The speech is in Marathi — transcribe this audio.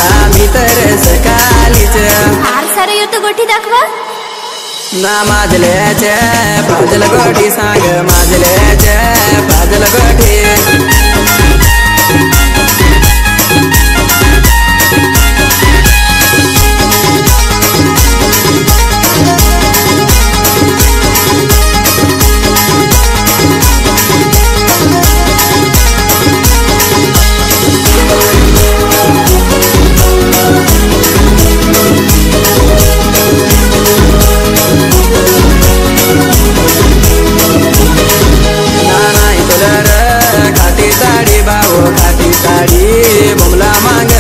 तुला मी तर सकाळीच आर सारे येतो गोठी दाखवा ना माझल्याच्या बाजूला गोठी सांग माझल्याच्या बाजूला गोठी खाटी साडी बुमला मांग